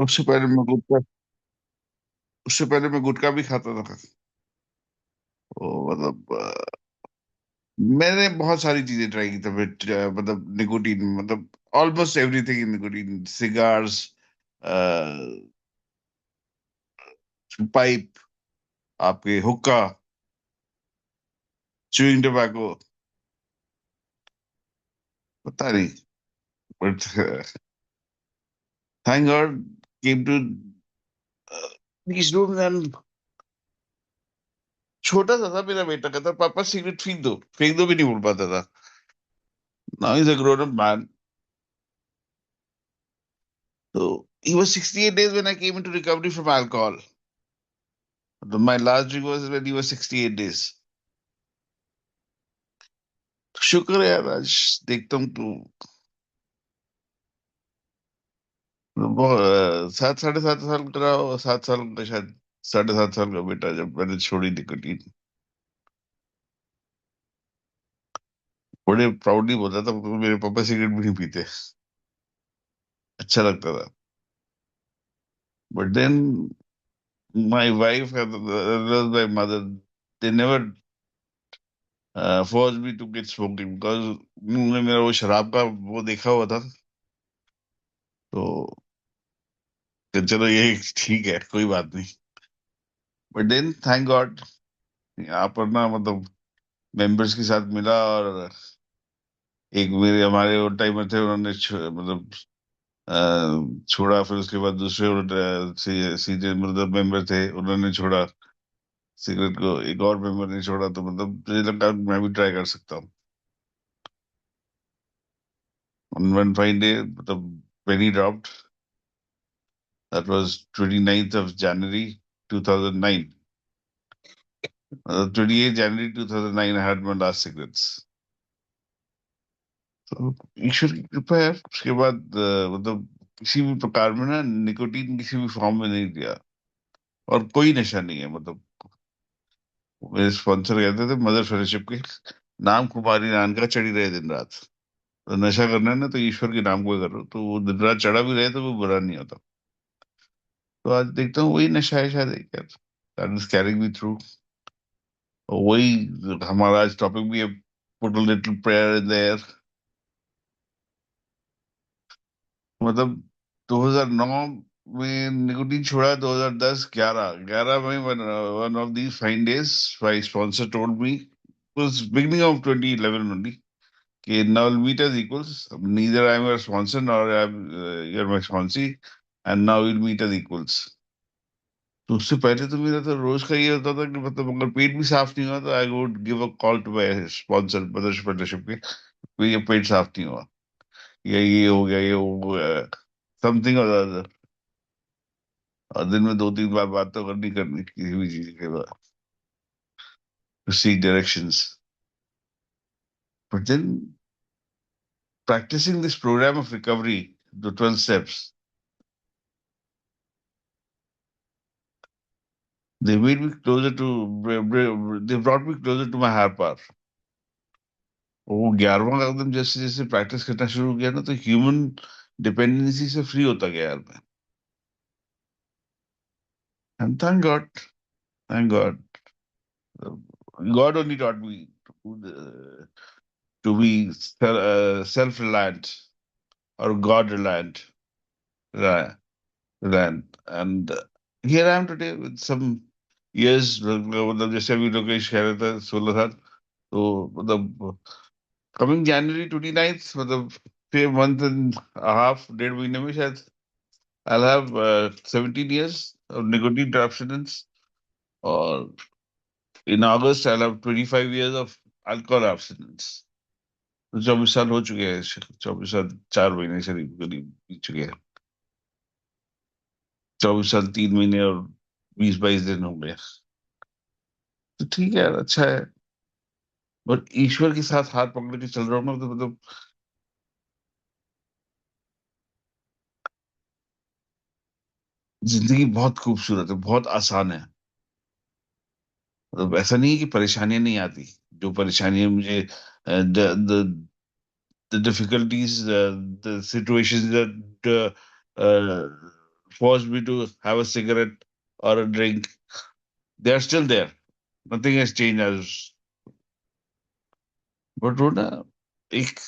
उससे पहले मैं गुटखा उससे पहले मैं गुटखा भी खाता था। तो मतलब मैंने बहुत सारी चीजें ट्राई की थी फिर मतलब निकोटीन मतलब almost everything in nicotine, cigars, pipe, आपके हुक्का, च्यूइंग टोबैको, पता नहीं, but thank God came to these rooms and छोटा सा था मेरा बेटा, कहता पापा सिगरेट फेंक दो भी नहीं बोल पाता था। Now is a grown up man. So he was 68 days when I came into recovery from alcohol. My last drink was when he was 68 days. शुक्र है यार, आज देखता हूँ तो सात साढ़े सात साल का रहा होगा, 7 साल का शायद, 7.5 साल का बेटा जब मैंने छोड़ी निकोटीन। बड़े प्राउडली बोलता था मेरे पापा सिगरेट भी नहीं पीते, अच्छा लगता था। But then my wife my mother, they never force me to get smoking because उन्होंने मेरा वो शराब का वो देखा हुआ था। तो कि चलो ये ठीक है, कोई बात नहीं। बट देन थैंक गॉड यहाँ पर ना मतलब मेंबर्स के साथ मिला, और एक मेरे हमारे वो टाइमर थे, उन्होंने मतलब छोड़ा, फिर उसके बाद दूसरे सीनियर मतलब मेंबर थे, उन्होंने छोड़ा सिगरेट को, एक और मेंबर ने छोड़ा, तो मतलब मुझे लगा मैं भी ट्राई कर सकता हूँ। वन फाइन डे मतलब penny dropped. That was 29th of January 2009. 28 January 2009 I had my last cigarettes. तो ईश्वर की कृपा है, उसके बाद मतलब किसी भी प्रकार में ना निकोटीन किसी भी फॉर्म में नहीं लिया, और कोई नशा नहीं है मतलब। मेरे स्पॉन्सर कहते थे मदर फेलोशिप के, नाम कुमारी नान का चढ़ी रहे दिन रात। तो नशा करना है ना तो ईश्वर के नाम को ही करो, तो वो दिन रात चढ़ा भी रहे तो वो बुरा नहीं होता। तो आज देखता हूँ वही नशा है शायद, एक यार, that is carrying me through. वही हमारा आज टॉपिक भी है, put a little prayer in their. मतलब 2009 में निकोटीन छोड़ा, 2010 11 11 में one of these fine days my sponsor told me, was beginning of 2011 only, कि now we'll meet as equals, neither I am your sponsor nor I am you're my sponsee, and now we'll meet as equals। तो उससे पहले तो मेरा तो रोज का ये होता था कि मतलब अगर पेट भी साफ नहीं हुआ तो I would give a call to my sponsor mothership fellowship के, "भैया, ये पेट साफ नहीं हुआ, ये हो गया, ये हो गया, समथिंग और और दिन में 2-3 बार बात तो करनी किसी भी चीज के बाद, to seek directions। But then practicing this program of recovery, the 12 steps, they made me closer they brought me closer to my higher power। वो 11वां कदम जैसे जैसे प्रैक्टिस करना शुरू किया ना, तो ह्यूमन डिपेंडेंसी से फ्री होता गया यार मैं। And thank God, God only taught me to be self reliant or God reliant, and here I am today with some years, मतलब जैसे अभी लोकेश कह रहे थे 16 साल, तो मतलब कमिंग जनवरी 29th मतलब फिर मंथ एंड हाफ, 1.5 महीने में शायद I'll have 17 years of nicotine abstinence, or in August I'll have 25 years of alcohol abstinence। तो 24 साल हो चुके हैं, 24 साल 4 महीने से करीब बीत चुके हैं। 24 साल 3 महीने और 20-22 दिन हो गए। तो ठीक है यार, अच्छा है। बट ईश्वर के साथ हाथ पकड़ के चल रहा हूँ ना, तो मतलब जिंदगी बहुत खूबसूरत है, बहुत आसान है। मतलब ऐसा नहीं है कि परेशानियां नहीं आती, जो परेशानियां मुझे the the difficulties, the situations that forced me to have a cigarette or a drink. They are still there. Nothing has changed as. But वो ना एक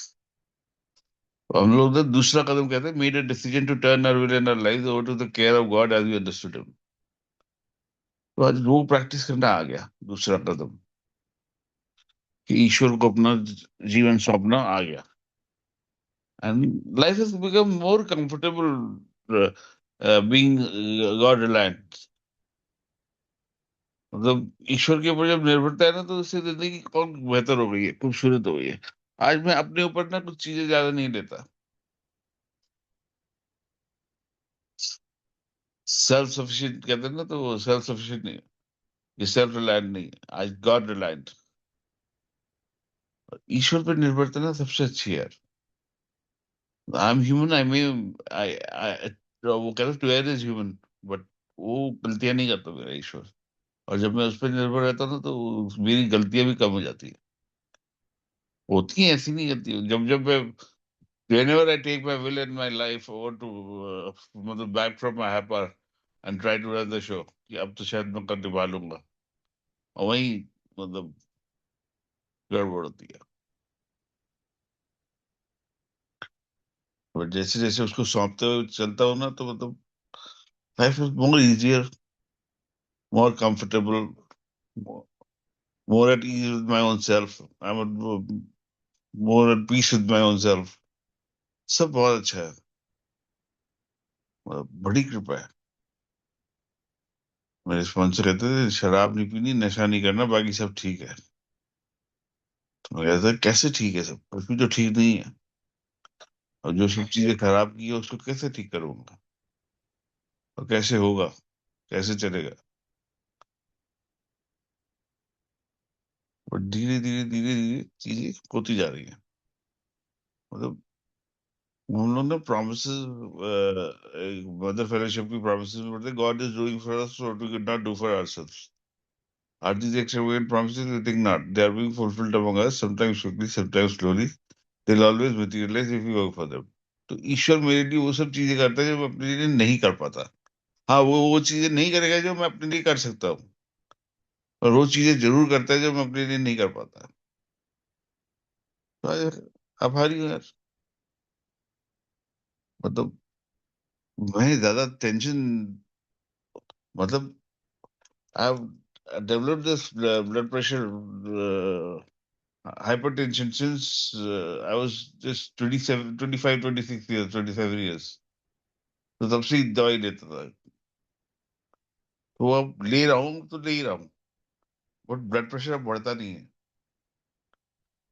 हम लोग ना दूसरा कदम कहते हैं, made a decision to turn our will and our lives over to the care of God as we understood him. तो आज वो प्रैक्टिस करना आ गया, दूसरा कदम कि ईश्वर को अपना जीवन सौंपना आ गया. And life has become more comfortable being God reliant. मतलब ईश्वर के ऊपर जब निर्भरता है ना, तो उससे जिंदगी कौन बेहतर हो गई है, खूबसूरत हो गई है. आज मैं अपने ऊपर ना कुछ चीजें ज्यादा नहीं लेता. सेल्फ सफिशिएंट कहते हैं ना, तो वो सेल्फ सफिशिएंट नहीं है, ये सेल्फ रिलायंट नहीं है, आज गॉड रिलायंट. ईश्वर पर निर्भरता ना सबसे अच्छी है यार. आई एम ह्यूमन, आई मे आई वो कहते हैं to err is human, but वो गलतियां नहीं करता मेरा ईश्वर. और जब मैं उस पर निर्भर रहता हूँ ना, तो मेरी गलतियां भी कम हो जाती है. होती है, ऐसी नहीं करती. जब जब मैं whenever I take my will in my life over to मतलब back from my hyper and try to run the show कि अब तो शायद मैं कर निभा लूंगा, और वही मतलब गड़बड़ होती है. और जैसे जैसे उसको सौंपते हुए चलता हूँ ना, तो मतलब life is more easier, more comfortable, more at ease with my own self. I'm more at peace with my own self. सब बहुत अच्छा है. बड़ी कृपा है. मेरे स्पॉन्सर कहते थे शराब नहीं पीनी, नशा नहीं करना, बाकी सब ठीक है. तो मैं कहता कैसे ठीक है, सब कुछ भी तो ठीक नहीं है. और जो सब चीजें खराब की है उसको कैसे ठीक करूंगा, और कैसे होगा, कैसे चलेगा. और धीरे धीरे धीरे धीरे चीजें होती जा रही है. मतलब हम लोग ने प्रोमिस, मदर फेलोशिप की प्रोमिस में पढ़ते, God is doing for us what we could not do for ourselves. Are these extravagant promises? We think not. They are being fulfilled among us, sometimes quickly, sometimes slowly. They'll always materialize if we work for them. तो ईश्वर मेरे लिए वो सब चीजें करता है जो मैं अपने लिए नहीं कर पाता. हाँ, वो चीजें नहीं करेगा जो मैं अपने लिए कर सकता हूँ, और वो चीजें जरूर करता है जो मैं अपने लिए नहीं कर पाता. तो यार, आभारी हूँ यार. मतलब मैं ज्यादा टेंशन, मतलब I have developed this blood pressure, hypertension since I was just 27, 25, 26 years, 27 years. तो तब से ही दवाई लेता था. तो अब ले रहा हूँ तो ले ही रहा हूँ, बट ब्लड प्रेशर अब बढ़ता नहीं है.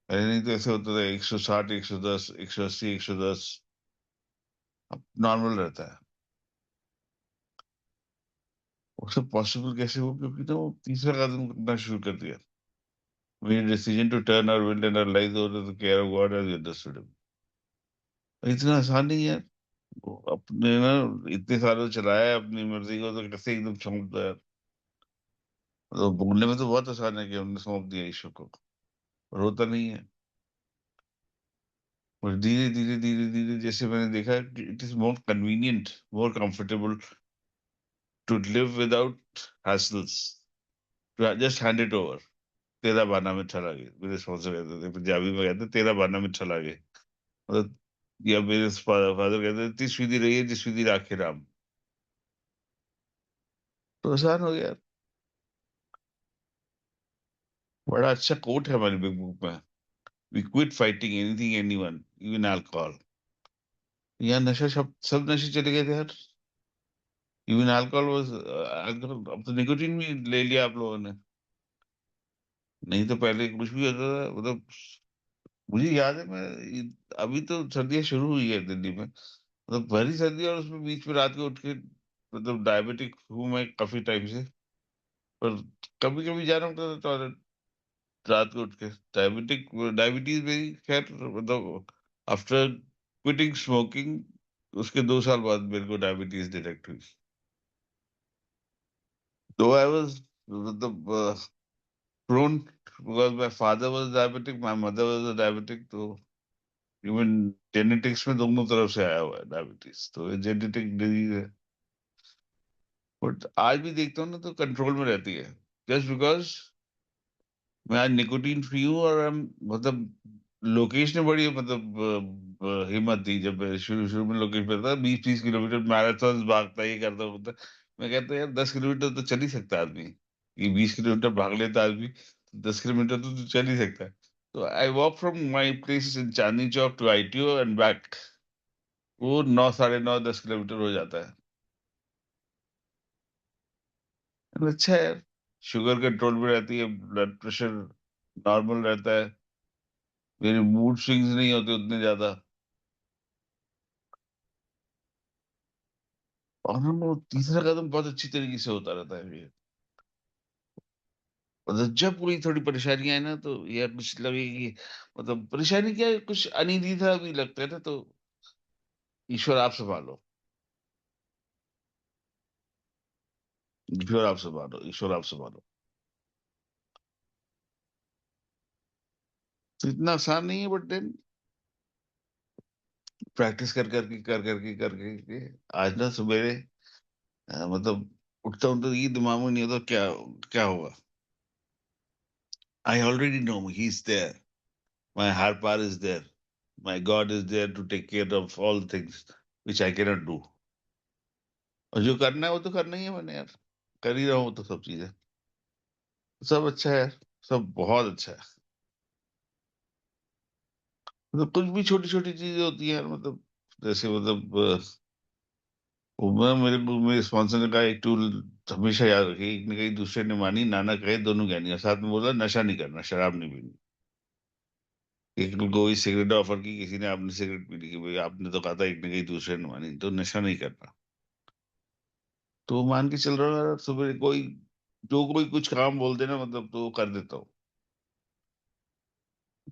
पहले नहीं तो ऐसे होता था 160, 110, 180, 110. अब नॉर्मल रहता है. वो सब पॉसिबल कैसे हो, क्योंकि ना वो तीसरा कदम करना शुरू कर दिया. We decision to turn our will and our lives over to the care of God as we understood him. इतना आसान नहीं है. वो अपने ना इतने सालों चलाया है अपनी मर्जी को, तो कैसे एकदम छोड़ दो यार. तो बोलने में तो बहुत आसान है कि हमने सौंप दिया ईश्वर को, पर होता नहीं है. और धीरे धीरे धीरे धीरे जैसे मैंने देखा, it is more convenient, more comfortable to live without hassles, to just hand it over. तेरा बाना मिठा लागे, मेरे स्पॉन्सर कहते थे, पंजाबी में कहते तेरा बाना मिठा लागे. मतलब या मेरे फादर कहते थे तिस विधि रही है जिस विधि राखे राम. तो आसान हो गया. बड़ा अच्छा कोट है हमारी बिग बुक में, we quit fighting anything anyone, even alcohol. यहाँ नशा, सब सब नशे चले गए थे यार. इवन अल्कोहल वाज, अल्कोहल अब तो निकोटीन भी ले लिया आप लोगों ने. नहीं तो पहले कुछ भी होता था, मतलब मुझे याद है, अभी तो सर्दियाँ शुरू हुई है दिल्ली में, मतलब भरी सर्दी, और उसमें बीच में रात को उठ के, मतलब डायबिटिक हूँ मैं काफी टाइम से, पर कभी कभी जाना होता था टॉयलेट रात को उठ के. डायबिटिक, डायबिटीज मेरी खैर मतलब आफ्टर क्विटिंग स्मोकिंग, उसके 2 साल बाद मेरे को डायबिटीज डिटेक्ट हुई. तो आई वाज मतलब prone, because my father was diabetic, my mother was a diabetic. तो इवन जेनेटिक्स में दोनों तरफ से आया हुआ है डायबिटीज, तो ये जेनेटिक डिजीज है. बट आज भी देखता हूँ ना तो कंट्रोल में रहती है, जस्ट बिकॉज मैं आज निकोटीन फ्री हूँ। और हम मतलब लोकेश ने बड़ी मतलब हिम्मत दी। जब मैं शुरू शुरू में लोकेश पे था 20-30 किलोमीटर मैराथन भागता, ये करता होता, मैं कहता यार 10 किलोमीटर तो चल ही सकता है आदमी। ये 20 किलोमीटर भाग लेता आदमी, तो 10 किलोमीटर तो चल ही सकता है। तो I walk from my place in Chandni Chowk to ITO and back. वो 9, 9:30, 10 किलोमीटर हो जाता है। अच्छा है यार, शुगर कंट्रोल में रहती है, ब्लड प्रेशर नॉर्मल रहता है, मेरे मूड स्विंग्स नहीं होते उतने ज्यादा। और हम वो तीसरा कदम बहुत अच्छी तरीके से होता रहता है ये। मतलब जब कोई थोड़ी परेशानी आए ना, तो यार कुछ लगे कि मतलब परेशानी क्या है, कुछ अनिश्चित था अभी लगता है ना, तो ईश्वर आप संभालो, ईश्वर आप संभालो, ईश्वर आप संभालो। तो इतना आसान नहीं है, बट देन प्रैक्टिस कर करके आज ना सवेरे मतलब उठता हूँ तो ये दिमाग में नहीं होता क्या क्या होगा। I already know he is there, my higher power is there, my God is there to take care of all things which I cannot do. और जो करना है वो तो करना ही है मैंने यार, कर ही रहा हूँ तो सब चीजें। सब अच्छा है यार, सब बहुत अच्छा है। मतलब कुछ भी छोटी छोटी चीजें होती है यार, मतलब जैसे मतलब वो मेरे स्पॉन्सर ने कहा एक टूल हमेशा याद रखिए, एक ने कही दूसरे ने मानी, नाना कहे दोनों ज्ञानी। और साथ में बोला नशा नहीं करना, शराब नहीं पीनी। एक ने कोई सिगरेट ऑफर की, किसी ने आपने सिगरेट पी ली कि भाई आपने तो कहा था, एक ने कही दूसरे ने मानी, तो नशा नहीं करना। तो मान के चल रहा हूँ यार, सुबह कोई जो कोई कुछ काम बोल देना मतलब तो वो कर देता हूँ।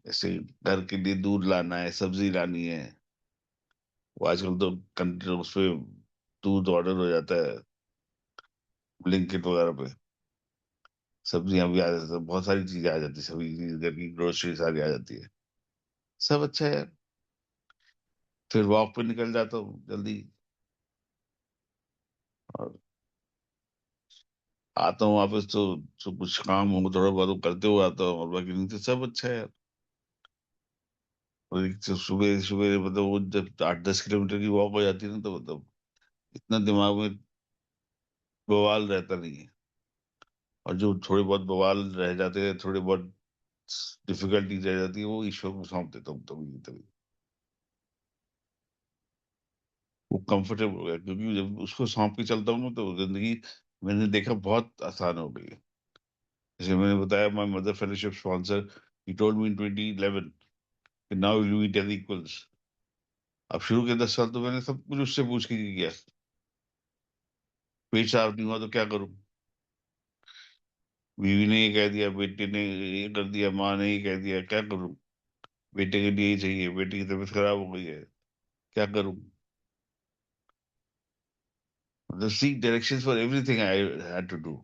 जैसे घर के लिए दूध लाना है, सब्जी लानी है, वो आजकल तो उस पे दूध ऑर्डर हो जाता है ब्लिंकिट वगैरह पे। सब्जियां भी आ जाती है, बहुत सारी चीजें आ जाती है, सभी घर की ग्रोसरी सारी आ जाती है। सब अच्छा है। फिर वॉक पे निकल जाता हूँ जल्दी, और आता हूँ वापस तो कुछ काम हो थोड़ा बहुत वो करते हुए आता हूँ, और बाकी नहीं तो सब अच्छा है यार। और एक तो सुबह सुबह मतलब वो जब 8-10 किलोमीटर की वॉक हो जाती है ना, तो मतलब इतना दिमाग में बवाल रहता नहीं है। और जो थोड़े बहुत बवाल रह जाते हैं, थोड़े बहुत डिफिकल्टीज रह जाती है, वो ईश्वर को सौंप देता हूँ तभी तभी वो कंफर्टेबल हो गया। क्योंकि जब उसको सौंप के चलता हूँ ना, तो जिंदगी मैंने देखा बहुत आसान हो गई है। जैसे मैंने बताया, my mother fellowship sponsor, he told me in 2011 कि now you eat as equals. अब शुरू के 10 साल तो मैंने सब कुछ उससे पूछ के किया। पेट साफ नहीं हुआ तो क्या करूं, बीवी ने ये कह दिया, बेटे ने ये कर दिया, माँ ने ये कह दिया, क्या करूं, बेटे के लिए ही चाहिए, बेटे की तबीयत खराब हो गई है, क्या करूं। मतलब seek directions for everything I had to do.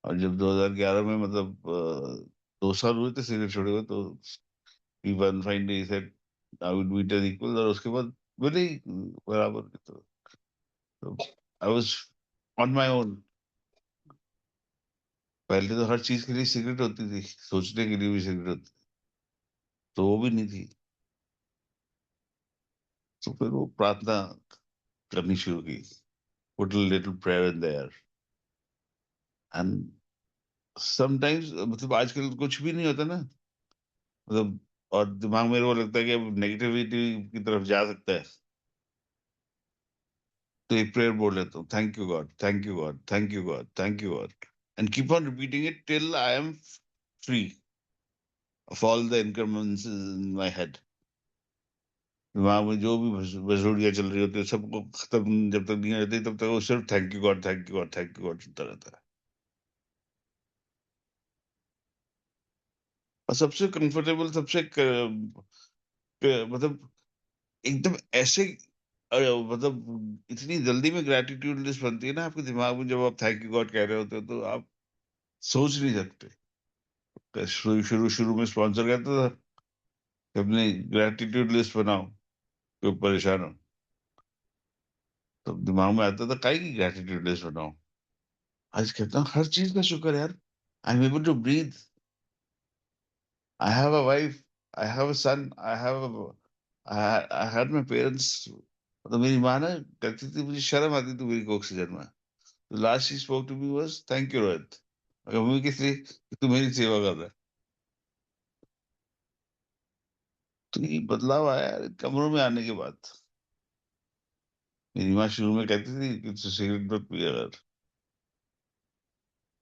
और जब 2011 में मतलब 2 साल हुए थे सिगरेट छोड़े हुए, तो he one fine day said I will meet as equal. और उसके बाद बोले ही बराबर के, तो I was on my own. पहले तो हर चीज के लिए सिगरेट होती थी, सोचने के लिए भी सिगरेट होती, तो वो भी नहीं थी। तो फिर वो प्रार्थना करनी शुरू की, put a little prayer in their. And sometimes मतलब आजकल कुछ भी नहीं होता ना, मतलब और दिमाग में वो लगता है कि अब नेगेटिविटी की तरफ जा सकता है, तो एक प्रेयर बोल लेता हूँ, thank you God, thank you God, thank you God, thank you God, and keep on repeating it till I am free of all the incumbencies in my head. दिमाग में जो भी बसुड़ियाँ चल रही होती है, सबको खत्म जब तक नहीं हो जाती, तब तक वो सिर्फ thank you God, thank you God, thank you God चलता रहता है। और सबसे कंफर्टेबल, मतलब एकदम ऐसे मतलब इतनी जल्दी में ग्रेटिट्यूड लिस्ट बनती है ना आपके दिमाग में, जब आप थैंक यू गॉड कह रहे होते हो, तो आप सोच नहीं सकते। तो शुरू शुरू शुरू में स्पॉन्सर कहता था कि अपनी ग्रेटिट्यूड लिस्ट बनाओ, कोई परेशान हो, तो दिमाग में आता था काहे की ग्रेटिट्यूड लिस्ट बनाऊं। आज कहता हूँ हर चीज का शुक्र यार, I am able to breathe, I have a wife, I have a son, I had my parents. तो मेरी माँ ना कहती थी, मुझे शर्म आती थी मेरी कोख से जन्मा। तो last she spoke to me was thank you Rohit. मम्मी किस लिए? कि तू मेरी सेवा कर रहा है। तो ये बदलाव आया यार कमरों में आने के बाद। मेरी माँ शुरू में कहती थी कि तू सिगरेट मत पिया कर।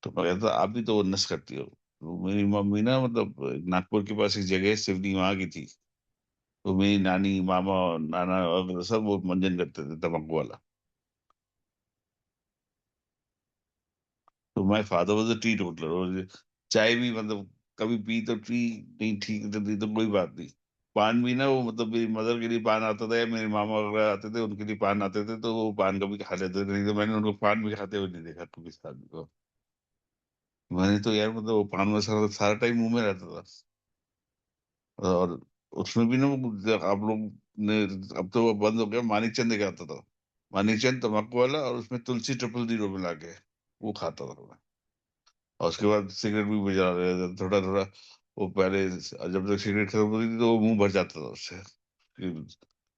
तो मैं कहता आप भी तो वो नस करती हो। तो मेरी मम्मी ना मतलब नागपुर के पास एक जगह है सिवनी, वहां की थी। तो मेरी नानी मामा और नाना वगैरह सब वो मंजन करते थे तंबाकू वाला। तो my father was a T toddler, और चाय भी मतलब कभी पी तो टी, नहीं ठीक तो नहीं तो कोई बात नहीं। पान भी ना वो मतलब मेरी मदर के लिए पान आता था या मेरे मामा वगैरह आते थे उनके लिए पान आते थे, तो वो पान कभी खा लेते थे, नहीं तो मैंने उनको पान भी खाते हुए नहीं देखा कभी इस आदमी को। मैंने तो यार मतलब वो पान मसाला सारा टाइम मुंह में रहता था। और उसमें भी ना वो आप लोग ने, अब तो वो बंद हो गया, मानिक चंद एक आता था, मानिक चंद तम्बाकू वाला, और उसमें तुलसी 000 मिला के वो खाता था मैं। और उसके बाद सिगरेट भी बजा रहे थे थोड़ा थोड़ा। वो पहले जब तक सिगरेट खत्म होती थी तो वो मुंह भर जाता था उससे, फिर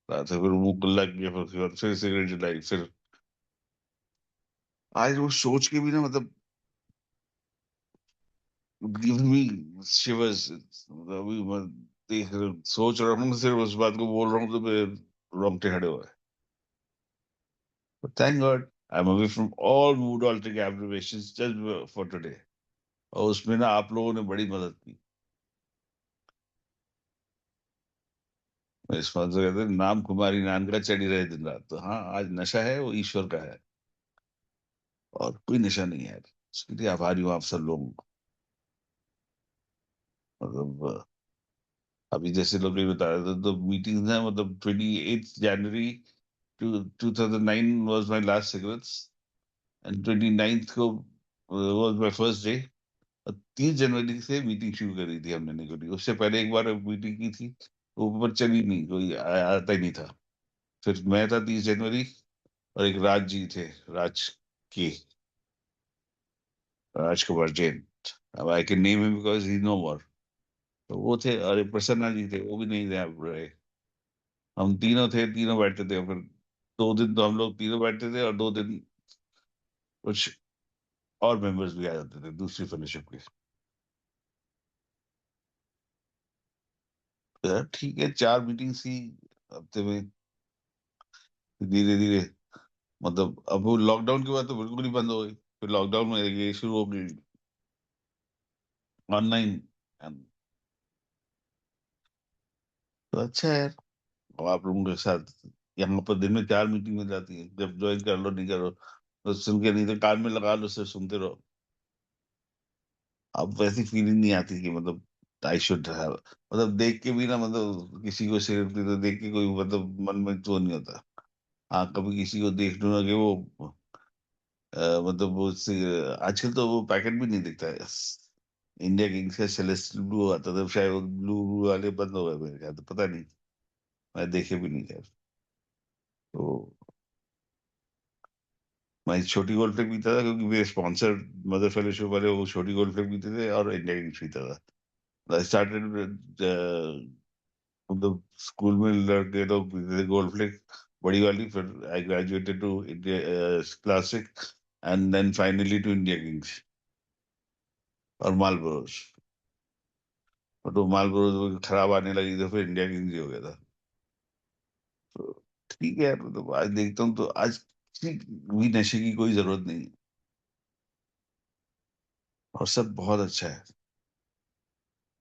रात से फिर मुंह खुला किया, फिर उसके बाद फिर सिगरेट जलाई फिर। आज वो सोच के भी ना मतलब गिव मी शिवर्स। अभी मैं देख सोच रहा हूँ, सिर्फ उस बात को बोल रहा हूँ तो मेरे रोंगटे खड़े हुए हैं। Thank God I am away from all mood altering abbreviations just for today. और उसमें ना आप लोगों ने बड़ी मदद की। इस बात से कहते हैं नाम कुमारी नान का चढ़ी रहे दिन रात। तो हाँ, आज नशा है वो ईश्वर का है, और कोई नशा नहीं है। उसके लिए आभारी हूँ आप सब लोगों को। मतलब अभी जैसे लोग ये बता रहे थे तो मीटिंग्स हैं, मतलब 28 जनवरी 2009 was my last cigarettes, and 29th को was my first day। और 30 जनवरी से मीटिंग शुरू करी थी हमने निकोटी। उससे पहले एक बार मीटिंग की थी, वो ऊपर चली नहीं, कोई आता ही नहीं था। फिर मैं था 30 जनवरी, और एक राज जी थे, राज की, राजकुमार जैन। अब I can name him because he no more. तो वो थे, और एक प्रसन्ना जी थे, वो भी नहीं थे अब रहे। हम तीनों थे, तीनों बैठते थे। फिर 2 दिन तो हम लोग तीनों बैठते थे, और 2 दिन कुछ और मेंबर्स भी आ जाते थे दूसरी फेलोशिप के। तो यार ठीक है, 4 मीटिंग्स ही हफ्ते में, धीरे धीरे। मतलब अब वो लॉकडाउन के बाद तो बिल्कुल ही बंद हो गई। फिर लॉकडाउन में ये शुरू हो गई ऑनलाइन। तो अच्छा है यार, अब आप लोगों के साथ यहाँ पर दिन में 4 मीटिंग मिल जाती है, जब ज्वाइन कर लो नहीं करो तो सुन के, नहीं तो कान में लगा लो, सिर्फ सुनते रहो। अब वैसी फीलिंग नहीं आती कि मतलब आई शुड हैव, मतलब देख के भी ना, मतलब किसी को सिगरेट पीते देख के कोई मतलब मन में तो नहीं होता। हाँ कभी किसी को देख लूँ ना कि वो मतलब वो आजकल तो वो पैकेट भी नहीं दिखता है। इंडिया किंग्स का सेलेस्टियल ब्लू आता था, शायद वो ब्लू ब्लू वाले बंद हो गए मेरे ख्याल, तो पता नहीं, मैं देखे भी नहीं खैर। तो मैं छोटी गोल्ड फ्लेक पीता था क्योंकि मेरे स्पॉन्सर मदर फेलोशिप वाले वो छोटी गोल्ड फ्लेक पीते थे, और इंडिया किंग्स पीता था। आई स्टार्टेड, मतलब स्कूल में लड़के लोग पीते थे गोल्ड फ्लेक बड़ी वाली, फिर I graduated to India Classic, and then finally to India Kings और मालबोरोस। और तो मालबोरो खराब आने लगी तो फिर इंडिया किंग्स ही हो गया था। तो ठीक है, मतलब आज देखता हूँ तो आज किसी भी नशे की कोई जरूरत नहीं है, और सब बहुत अच्छा है।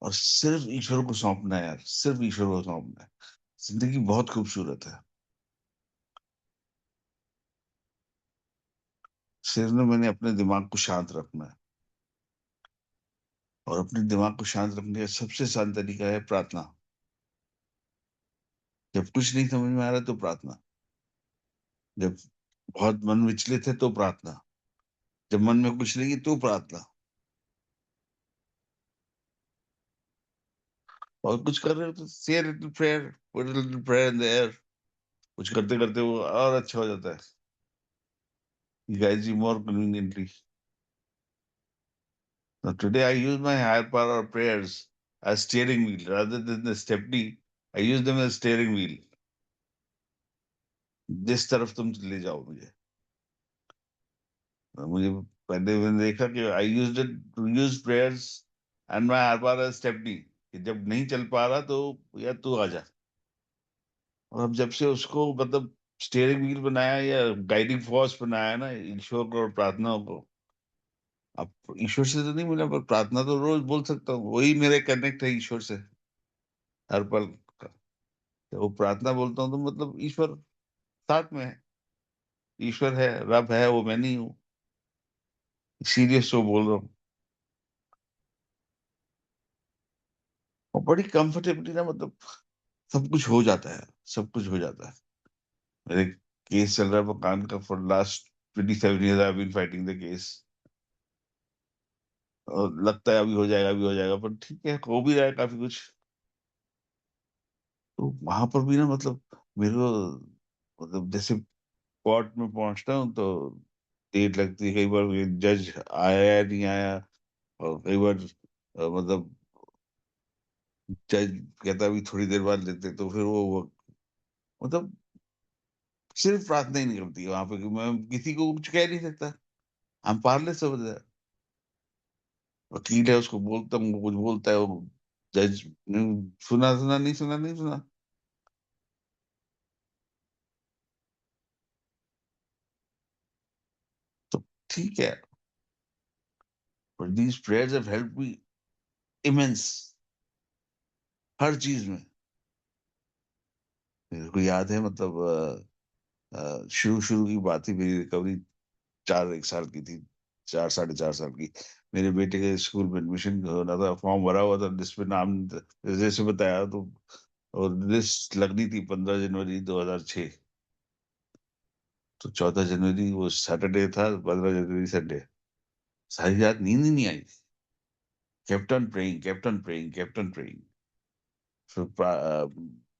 और सिर्फ ईश्वर को सौंपना है यार, सिर्फ ईश्वर को सौंपना है। जिंदगी बहुत खूबसूरत है। सिर्फ ना मैंने अपने दिमाग को शांत रखना है, और अपने दिमाग को शांत रखने का सबसे आसान तरीका है प्रार्थना। जब कुछ नहीं समझ में आ रहा तो प्रार्थना, जब बहुत मन विचलित है तो प्रार्थना, जब मन में कुछ नहीं है तो प्रार्थना। और कुछ कर रहे हो तो से little prayer, put little prayer in the air. कुछ करते करते वो और अच्छा हो जाता है। He guides you more conveniently. Now, today I use my higher power prayers as steering wheel rather than the stepney. I use them as steering wheel. जिस तरफ तुम ले जाओ मुझे मुझे पहले मैंने देखा कि I used it to use prayers and my higher power as stepney कि जब नहीं चल पा रहा तो या तू आ जा। और अब जब से उसको मतलब स्टीयरिंग व्हील बनाया या गाइडिंग फोर्स बनाया ना ईश्वर को और प्रार्थनाओं को। अब ईश्वर से तो नहीं मिला पर प्रार्थना तो रोज बोल सकता हूँ, वही मेरे कनेक्ट है ईश्वर से हर पल का। जब वो प्रार्थना बोलता हूँ तो मतलब ईश्वर साथ में है। ईश्वर है, रब है, वो मैं नहीं हूँ, इसीलिए सो बोल रहा हूँ। और बड़ी कंफर्टेबली ना मतलब सब कुछ हो जाता है, सब कुछ हो जाता है। मेरे केस चल रहा है मकान का for last 27 years I been fighting the case. और लगता है अभी हो जाएगा, अभी हो जाएगा, पर ठीक है हो भी रहा है काफी कुछ। तो वहां पर भी ना मतलब मेरे को मतलब जैसे कोर्ट में पहुंचता हूँ तो देर लगती है, कई बार जज आया या नहीं आया। और कई बार मतलब जज कहता भी थोड़ी देर बाद लेते, तो फिर वो मतलब सिर्फ प्रार्थना ही निकलती है वहां पे कि मैं किसी को कुछ कह नहीं सकता। हम पार्ले सब वकील है, उसको बोलता हूँ, वो कुछ बोलता है, वो जज सुना सुना नहीं सुना नहीं सुना। तो ठीक है, but these prayers have helped me immense हर चीज में। मेरे को याद है मतलब शुरू शुरू की बात थी, मेरी रिकवरी 1 साल की थी, 4 साढ़े 4 साल की। मेरे बेटे के स्कूल में एडमिशन होना था, फॉर्म भरा हुआ था, जिसपे नाम जैसे बताया तो। और लिस्ट लगनी थी 15 जनवरी 2006। तो 14 जनवरी वो सैटरडे था, 15 जनवरी संडे। सारी रात नींद ही नहीं आई। Kept on praying, kept on praying, kept on praying. फिर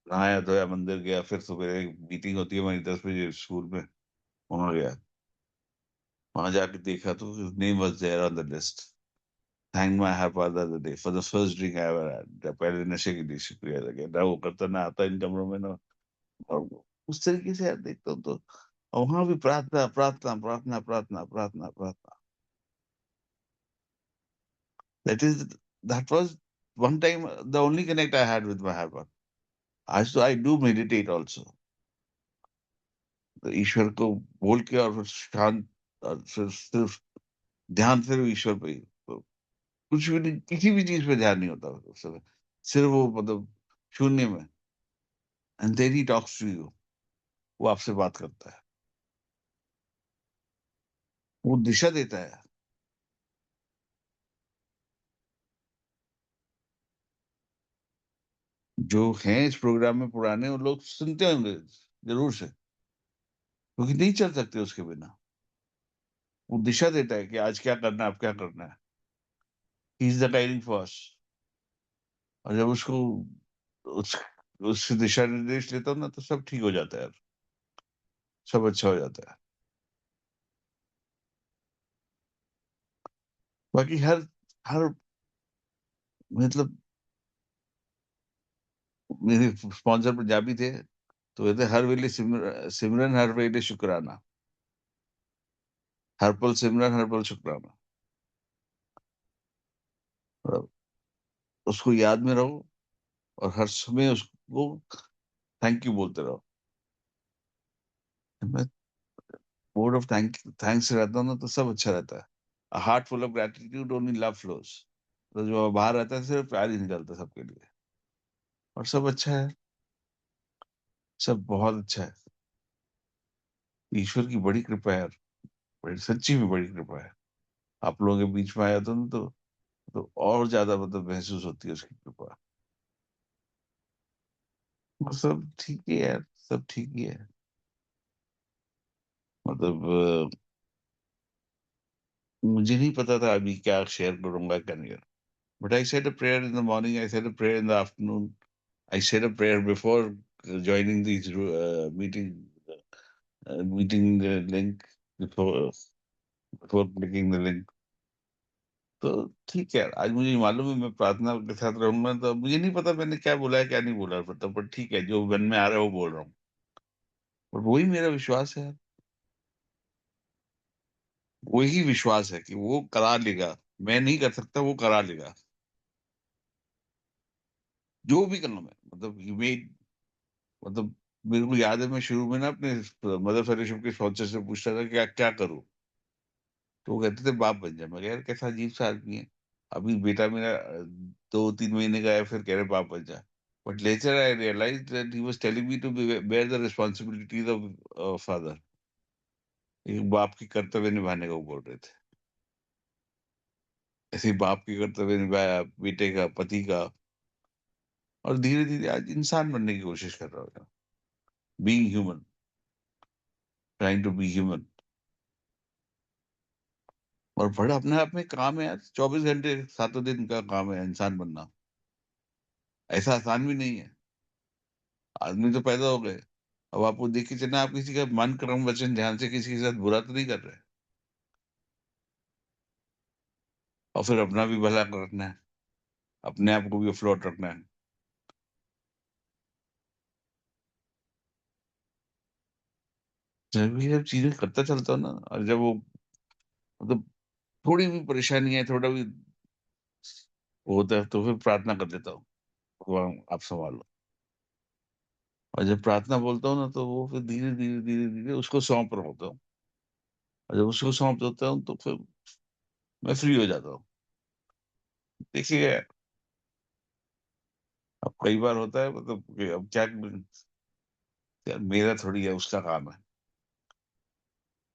नहाया धोया, मंदिर गया, फिर सुबह एक मीटिंग होती है हमारी 10 बजे स्कूल में, वहां गया। वहां जाके देखा तो name was there on the list. Thank my higher father the day for the first drink I ever had. पहले नशे के लिए शुक्रिया अदा किया, ना वो करता ना आता इन कमरों में ना। और उस तरीके से यार देखता हूँ तो वहां भी प्रार्थना प्रार्थना प्रार्थना प्रार्थना प्रार्थना प्रार्थना। That is that was one time the only connect I had with my higher father. आज तो आई डू मेडिटेट ऑल्सो। ईश्वर को बोल के और फिर शांत, और फिर सिर्फ ध्यान सिर्फ ईश्वर पे ही। तो कुछ भी नहीं, किसी भी चीज पे ध्यान नहीं होता उस समय। सिर्फ वो मतलब शून्य में। And then he talks to you. वो आपसे बात करता है, वो दिशा देता है। जो हैं इस प्रोग्राम में पुराने, वो लोग सुनते होंगे जरूर से, क्योंकि नहीं चल सकते उसके बिना। वो दिशा देता है कि आज क्या करना है, अब क्या करना है। He is the guiding force. और जब उसको उस उससे दिशा निर्देश लेता हूँ ना, तो सब ठीक हो जाता है यार, सब अच्छा हो जाता है। बाकी हर हर मतलब मेरे स्पॉन्सर पंजाबी थे, तो कहते हर वेले सिमरन हर वेले शुक्राना। हर पल सिमरन हर पल शुक्राना। और उसको याद में रहो, और हर समय उसको थैंक यू बोलते रहो। मैं मोड ऑफ थैंक्स रहता हूँ ना, तो सब अच्छा रहता है। A heart full of gratitude only love flows। तो जो बाहर रहता है सिर्फ प्यार ही निकलता है सबके लिए। और सब अच्छा है, सब बहुत अच्छा है। ईश्वर की बड़ी कृपा है यार, बड़ी सच्ची में बड़ी कृपा है। आप लोगों के बीच में आया था ना, तो और ज्यादा मतलब महसूस होती है उसकी कृपा। और सब ठीक ही है यार, सब ठीक ही है। मतलब मुझे नहीं पता था अभी क्या शेयर करूंगा क्या नहीं। But I said a prayer in the morning, I said a prayer in the afternoon, I said a prayer before joining these meeting link before before clicking the link. तो ठीक है, आज मुझे मालूम है मैं प्रार्थना के साथ रहूंगा, तो मुझे नहीं पता मैंने क्या बोला है क्या नहीं बोला है, मतलब पर ठीक है, जो मन में आ रहा है वो बोल रहा हूँ। और वही मेरा विश्वास है, वही विश्वास है कि वो करा लेगा। मैं नहीं कर सकता, वो करा लेगा, जो भी करना मैं, मतलब मतलब मेरे को याद है मैं शुरू में ना अपने मदर फेलोशिप के स्पॉन्सर से पूछता था क्या क्या करूं, तो वो कहते थे बाप बन जा। मैं कहा, यार कैसा अजीब सा आदमी है। अभी बेटा मेरा 2-3 महीने का है, फिर कह रहे बाप बन जा। But later I realize that he was telling me to bear the responsibilities of father. एक बाप की कर्तव्य निभाने का वो बोल रहे थे। ऐसे ही बाप की कर्तव्य निभाया, बेटे का, पति का, और धीरे धीरे आज इंसान बनने की कोशिश कर रहा हूँ। Being human, trying to be human. और बड़ा अपने आप में काम है यार, 24 घंटे 7 दिन का काम है इंसान बनना। ऐसा आसान भी नहीं है। आदमी तो पैदा हो गए, अब आपको देख के चलना, आप किसी का मन कर्म वचन ध्यान से किसी के साथ बुरा तो नहीं कर रहे, और फिर अपना भी भला रखना है, अपने आप को भी अफ्लोट रखना है। जब ये सब चीजें करता चलता हूँ ना, और जब वो मतलब थोड़ी भी परेशानी है, थोड़ा भी वो होता है, तो फिर प्रार्थना कर देता हूँ, भगवान आप संभालो। और जब प्रार्थना बोलता हूँ ना, तो वो फिर धीरे धीरे धीरे धीरे उसको सौंप रहा होता हूँ। और जब उसको सौंप देता हूँ तो फिर मैं फ्री हो जाता हूँ। देखिए, अब कई बार होता है, मतलब कि अब क्या, यार मेरा थोड़ी है, उसका काम है।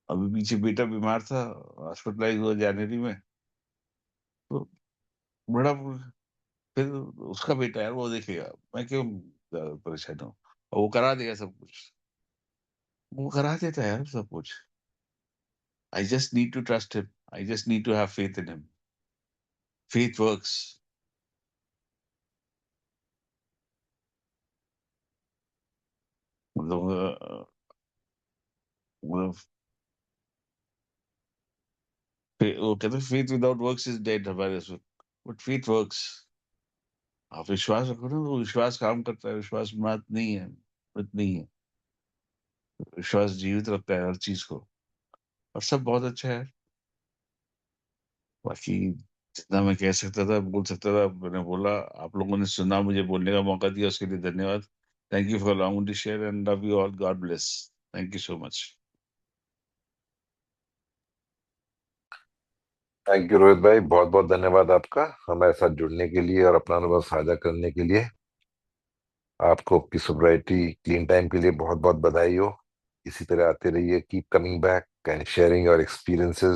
अभी पीछे बेटा बीमार था, हॉस्पिटलाइज हुआ जनवरी में, तो बड़ा फिर उसका बेटा है वो देखेगा, मैं क्यों परेशान हूँ। और वो करा देगा सब कुछ, वो करा देता है यार सब कुछ। I just need to trust him, I just need to have faith in him. Faith works. मतलब वो कहते हैं faith without works is dead, हमारे उसमें, बट फेथ वर्क्स। आप विश्वास रखो ना, वो विश्वास काम करता है, विश्वास मत नहीं है, मत नहीं है। विश्वास जीवित रखता है हर चीज को, और सब बहुत अच्छा है। बाकी जितना मैं कह सकता था बोल सकता था मैंने बोला। आप लोगों ने सुना, मुझे बोलने का मौका दिया, उसके लिए धन्यवाद। Thank you for allowing to share and love you all, God bless. Thank you so much. Thank you Rohit भाई, बहुत बहुत धन्यवाद आपका हमारे साथ जुड़ने के लिए और अपना अनुभव साझा करने के लिए। आपको आपकी सोब्राइटी क्लीन टाइम के लिए बहुत बहुत बधाई हो। इसी तरह आते रहिए, keep coming back and sharing your experiences